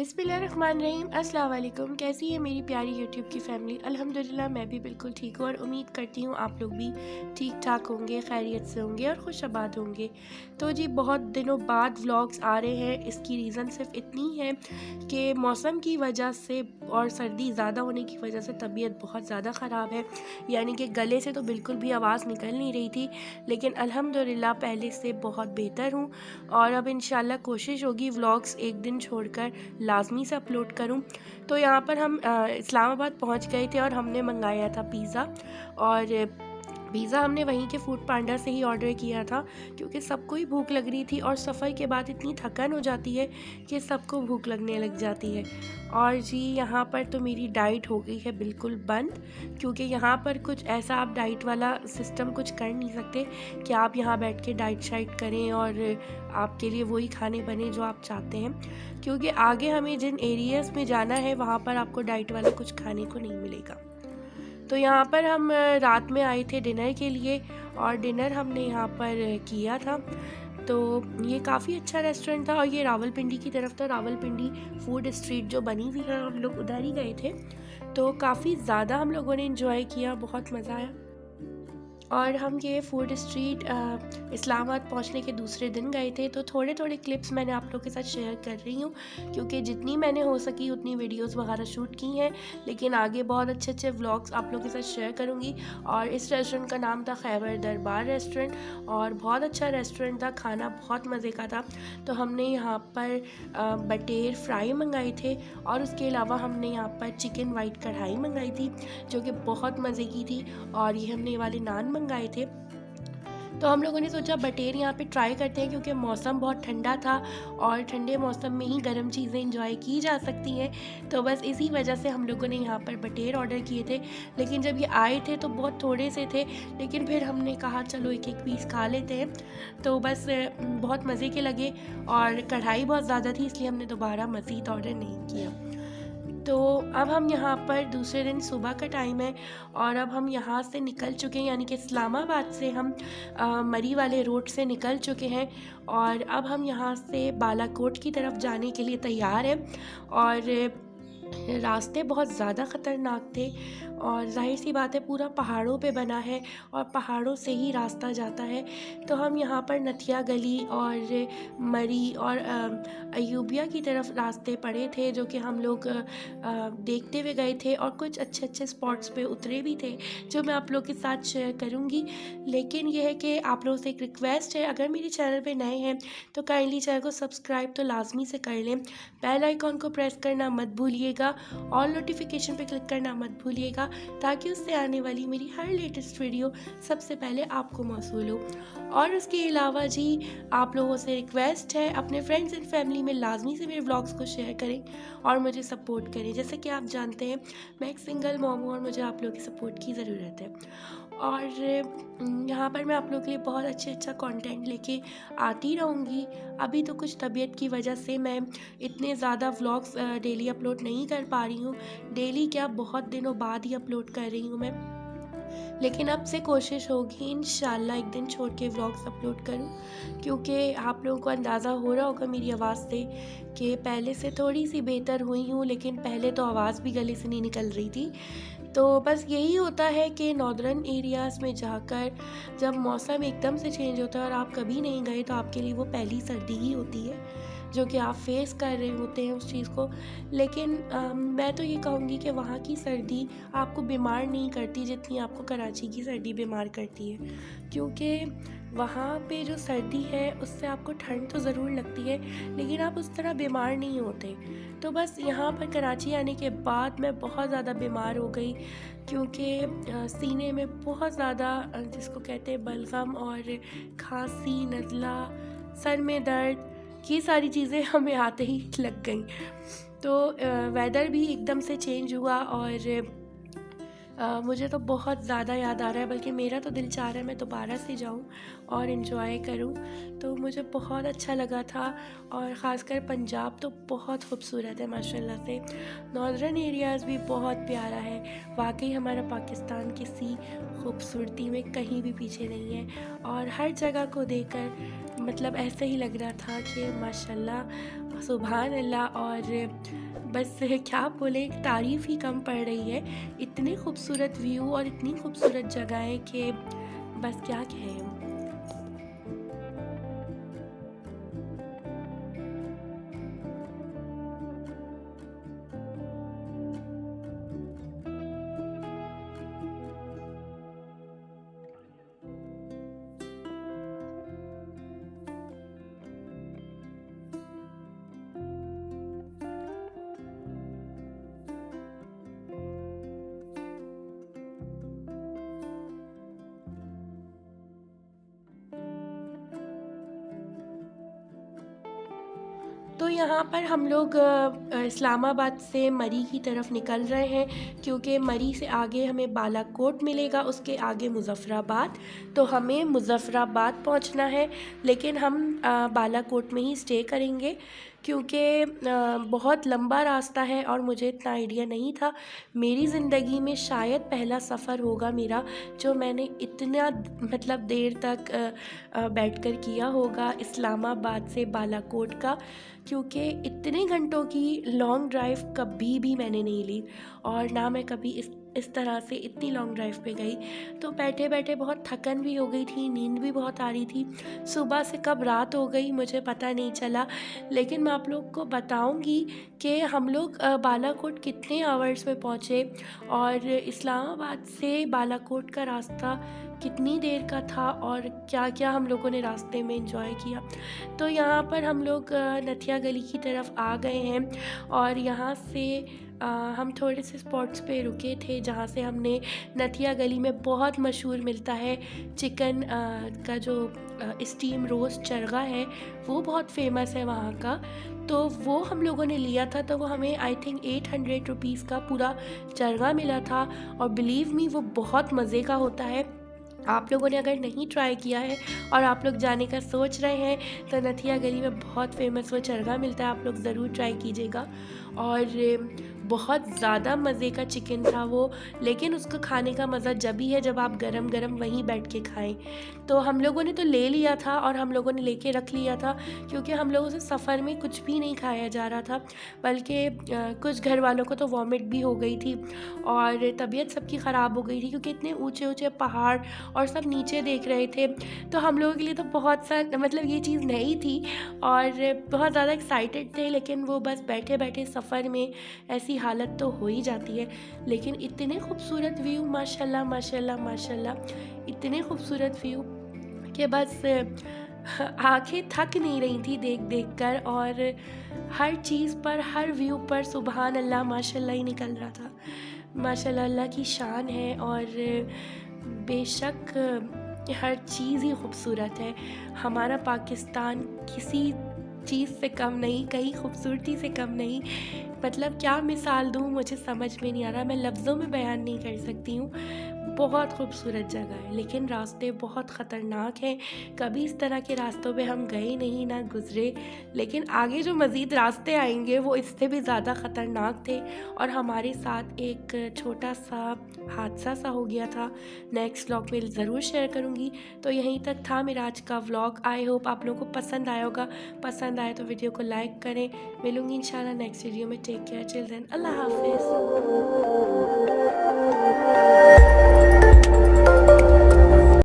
बिस्मिल्लाहिर्रहमानिर्रहीम। अस्सलाम वालेकुम। कैसी है मेरी प्यारी यूट्यूब की फ़ैमिली? अल्हम्दुलिल्लाह मैं भी बिल्कुल ठीक हूँ और उम्मीद करती हूँ आप लोग भी ठीक ठाक होंगे, खैरियत से होंगे और खुशआबाद होंगे। तो जी बहुत दिनों बाद व्लॉग्स आ रहे हैं। इसकी रीज़न सिर्फ इतनी है कि मौसम की वजह से और सर्दी ज़्यादा होने की वजह से तबीयत बहुत ज़्यादा ख़राब है, यानी कि गले से तो बिल्कुल भी आवाज़ निकल नहीं रही थी, लेकिन अल्हम्दुलिल्लाह पहले से बहुत बेहतर हूँ और अब इंशाल्लाह कोशिश होगी व्लॉग्स एक दिन छोड़कर लाजमी से अपलोड करूं। तो यहाँ पर हम इस्लामाबाद पहुँच गए थे और हमने मंगाया था पिज़्ज़ा। और पिज़्ज़ा हमने वहीं के फूड पांडा से ही ऑर्डर किया था, क्योंकि सबको ही भूख लग रही थी और सफ़र के बाद इतनी थकन हो जाती है कि सबको भूख लगने लग जाती है। और जी यहाँ पर तो मेरी डाइट हो गई है बिल्कुल बंद, क्योंकि यहाँ पर कुछ ऐसा आप डाइट वाला सिस्टम कुछ कर नहीं सकते कि आप यहाँ बैठ के डाइट शाइट करें और आपके लिए वही खाने बने जो आप चाहते हैं, क्योंकि आगे हमें जिन एरियाज़ में जाना है वहाँ पर आपको डाइट वाला कुछ खाने को नहीं मिलेगा। तो यहाँ पर हम रात में आए थे डिनर के लिए और डिनर हमने यहाँ पर किया था। तो ये काफ़ी अच्छा रेस्टोरेंट था और ये रावलपिंडी की तरफ था। रावलपिंडी फूड स्ट्रीट जो बनी हुई है, हम लोग उधर ही गए थे। तो काफ़ी ज़्यादा हम लोगों ने एंजॉय किया, बहुत मज़ा आया। और हम ये फूड स्ट्रीट इस्लामाबाद पहुंचने के दूसरे दिन गए थे। तो थोड़े थोड़े क्लिप्स मैंने आप लोगों के साथ शेयर कर रही हूँ, क्योंकि जितनी मैंने हो सकी उतनी वीडियोस वगैरह शूट की हैं, लेकिन आगे बहुत अच्छे अच्छे व्लॉग्स आप लोगों के साथ शेयर करूँगी। और इस रेस्टोरेंट का नाम था खैबर दरबार रेस्टोरेंट और बहुत अच्छा रेस्टोरेंट था, खाना बहुत मज़े का था। तो हमने यहाँ पर बटेर फ्राई मंगाए थे और उसके अलावा हमने यहाँ पर चिकन वाइट कढ़ाई मंगाई थी जो कि बहुत मज़े की थी। और ये हमने वाले नान मंगाए थे। तो हम लोगों ने सोचा बटेर यहाँ पे ट्राई करते हैं, क्योंकि मौसम बहुत ठंडा था और ठंडे मौसम में ही गर्म चीज़ें इंजॉय की जा सकती हैं। तो बस इसी वजह से हम लोगों ने यहाँ पर बटेर ऑर्डर किए थे। लेकिन जब ये आए थे तो बहुत थोड़े से थे, लेकिन फिर हमने कहा चलो एक एक पीस खा लेते हैं। तो बस बहुत मज़े के लगे और कढ़ाई बहुत ज़्यादा थी, इसलिए हमने दोबारा मज़ीद ऑर्डर नहीं किया। तो अब हम यहाँ पर दूसरे दिन सुबह का टाइम है और अब हम यहाँ से निकल चुके हैं, यानी कि इस्लामाबाद से हम मरी वाले रोड से निकल चुके हैं और अब हम यहाँ से बालाकोट की तरफ जाने के लिए तैयार हैं। और रास्ते बहुत ज़्यादा ख़तरनाक थे और जाहिर सी बात है पूरा पहाड़ों पे बना है और पहाड़ों से ही रास्ता जाता है। तो हम यहाँ पर नथिया गली और मरी और अयूबिया की तरफ रास्ते पड़े थे, जो कि हम लोग देखते हुए गए थे और कुछ अच्छे अच्छे स्पॉट्स पे उतरे भी थे जो मैं आप लोग के साथ शेयर करूँगी। लेकिन यह है कि आप लोगों से एक रिक्वेस्ट है, अगर मेरे चैनल पे नए हैं तो काइंडली चैनल को सब्सक्राइब तो लाजमी से कर लें, बेल आइकॉन को प्रेस करना मत भूलिएगा और नोटिफिकेशन पे क्लिक करना मत भूलिएगा, ताकि उससे आने वाली मेरी हर लेटेस्ट वीडियो सबसे पहले आपको मौसूल हो। और उसके अलावा जी आप लोगों से रिक्वेस्ट है, अपने फ्रेंड्स एंड फैमिली में लाजमी से मेरे व्लॉग्स को शेयर करें और मुझे सपोर्ट करें। जैसे कि आप जानते हैं मैं एक सिंगल मॉम हूँ और मुझे आप लोगों की सपोर्ट की ज़रूरत है। और यहाँ पर मैं आप लोगों के लिए बहुत अच्छा कंटेंट लेके आती रहूँगी। अभी तो कुछ तबीयत की वजह से मैं इतने ज़्यादा व्लॉग्स डेली अपलोड नहीं कर पा रही हूँ। डेली क्या, बहुत दिनों बाद ही अपलोड कर रही हूँ मैं, लेकिन अब से कोशिश होगी इंशाल्लाह एक दिन छोड़ के व्लॉग्स अपलोड करूं, क्योंकि आप लोगों को अंदाज़ा हो रहा होगा मेरी आवाज़ से कि पहले से थोड़ी सी बेहतर हुई हूँ, लेकिन पहले तो आवाज़ भी गले से नहीं निकल रही थी। तो बस यही होता है कि नॉर्दर्न एरियाज़ में जाकर जब मौसम एकदम से चेंज होता है और आप कभी नहीं गए तो आपके लिए वो पहली सर्दी ही होती है जो कि आप फेस कर रहे होते हैं उस चीज़ को। लेकिन मैं तो ये कहूँगी कि वहाँ की सर्दी आपको बीमार नहीं करती जितनी आपको कराची की सर्दी बीमार करती है, क्योंकि वहाँ पे जो सर्दी है उससे आपको ठंड तो ज़रूर लगती है, लेकिन आप उस तरह बीमार नहीं होते। तो बस यहाँ पर कराची आने के बाद मैं बहुत ज़्यादा बीमार हो गई, क्योंकि सीने में बहुत ज़्यादा जिसको कहते हैं बलगम और खांसी, नज़ला, सर में दर्द, ये सारी चीज़ें हमें आते ही लग गई। तो वेदर भी एकदम से चेंज हुआ और मुझे तो बहुत ज़्यादा याद आ रहा है, बल्कि मेरा तो दिल चाह रहा है मैं दोबारा से जाऊं और इन्जॉय करूं। तो मुझे बहुत अच्छा लगा था और ख़ासकर पंजाब तो बहुत खूबसूरत है माशाल्लाह से। नॉर्दर्न एरियाज़ भी बहुत प्यारा है, वाकई हमारा पाकिस्तान किसी खूबसूरती में कहीं भी पीछे नहीं है और हर जगह को देखकर मतलब ऐसे ही लग रहा था कि माशाल्लाह सुभान अल्लाह। और बस क्या बोले, तारीफ़ ही कम पड़ रही है। इतने खूबसूरत व्यू और इतनी खूबसूरत जगहें कि बस क्या कहें हम। तो यहाँ पर हम लोग इस्लामाबाद से मरी की तरफ निकल रहे हैं, क्योंकि मरी से आगे हमें बालाकोट मिलेगा, उसके आगे मुज़फ़्फ़राबाद। तो हमें मुज़फ़्फ़राबाद पहुँचना है, लेकिन हम बालाकोट में ही स्टे करेंगे, क्योंकि बहुत लंबा रास्ता है और मुझे इतना आइडिया नहीं था। मेरी ज़िंदगी में शायद पहला सफ़र होगा मेरा जो मैंने इतना मतलब देर तक बैठकर किया होगा इस्लामाबाद से बालाकोट का, क्योंकि इतने घंटों की लॉन्ग ड्राइव कभी भी मैंने नहीं ली, और ना मैं कभी इस तरह से इतनी लॉन्ग ड्राइव पे गई। तो बैठे बैठे बहुत थकन भी हो गई थी, नींद भी बहुत आ रही थी। सुबह से कब रात हो गई मुझे पता नहीं चला। लेकिन मैं आप लोग को बताऊंगी कि हम लोग बालाकोट कितने आवर्स में पहुँचे, और इस्लामाबाद से बालाकोट का रास्ता कितनी देर का था, और क्या क्या हम लोगों ने रास्ते में एंजॉय किया। तो यहाँ पर हम लोग नथिया गली की तरफ आ गए हैं, और यहाँ से हम थोड़े से स्पॉट्स पे रुके थे, जहाँ से हमने नथिया गली में बहुत मशहूर मिलता है चिकन का जो स्टीम रोस्ट चरगा है, वो बहुत फेमस है वहाँ का। तो वो हम लोगों ने लिया था, तो वो हमें आई थिंक 800 रुपीज़ का पूरा चरगा मिला था, और बिलीव मी वो बहुत मज़े का होता है। आप लोगों ने अगर नहीं ट्राई किया है और आप लोग जाने का सोच रहे हैं, तो नथिया गली में बहुत फेमस वो चरगा मिलता है, आप लोग ज़रूर ट्राई कीजिएगा। और बहुत ज़्यादा मज़े का चिकन था वो, लेकिन उसको खाने का मज़ा जब ही है जब आप गरम गरम वहीं बैठ के खाएं। तो हम लोगों ने तो ले लिया था, और हम लोगों ने लेके रख लिया था, क्योंकि हम लोगों से सफ़र में कुछ भी नहीं खाया जा रहा था, बल्कि कुछ घर वालों को तो वॉमिट भी हो गई थी, और तबीयत सबकी ख़राब हो गई थी, क्योंकि इतने ऊँचे ऊँचे पहाड़ और सब नीचे देख रहे थे। तो हम लोगों के लिए तो बहुत सा मतलब ये चीज़ नई थी, और बहुत ज़्यादा एक्साइटेड थे, लेकिन वो बस बैठे बैठे सफ़र में ऐसी हालत तो हो ही जाती है। लेकिन इतने खूबसूरत व्यू, माशाल्लाह माशाल्लाह माशाल्लाह, इतने खूबसूरत व्यू कि बस आंखें थक नहीं रही थी देख देख कर, और हर चीज़ पर, हर व्यू पर सुभान अल्लाह माशाल्लाह ही निकल रहा था। माशाल्लाह अल्लाह की शान है, और बेशक हर चीज़ ही खूबसूरत है। हमारा पाकिस्तान किसी चीज़ से कम नहीं, कहीं खूबसूरती से कम नहीं। मतलब क्या मिसाल दूँ मुझे समझ में नहीं आ रहा, मैं लफ्ज़ों में बयान नहीं कर सकती हूँ। बहुत खूबसूरत जगह है, लेकिन रास्ते बहुत ख़तरनाक हैं। कभी इस तरह के रास्तों पे हम गए नहीं, ना गुज़रे। लेकिन आगे जो मज़ीद रास्ते आएंगे वो इससे भी ज़्यादा ख़तरनाक थे, और हमारे साथ एक छोटा सा हादसा सा हो गया था। नेक्स्ट व्लॉग में ज़रूर शेयर करूँगी। तो यहीं तक था मेरा आज का व्लॉग। आई होप आप लोगों को पसंद आया होगा। पसंद आए तो वीडियो को लाइक करें। मिलूँगी इंशाल्लाह नेक्स्ट वीडियो में। टेक केयर, चिल देन, अल्लाह हाफिज़।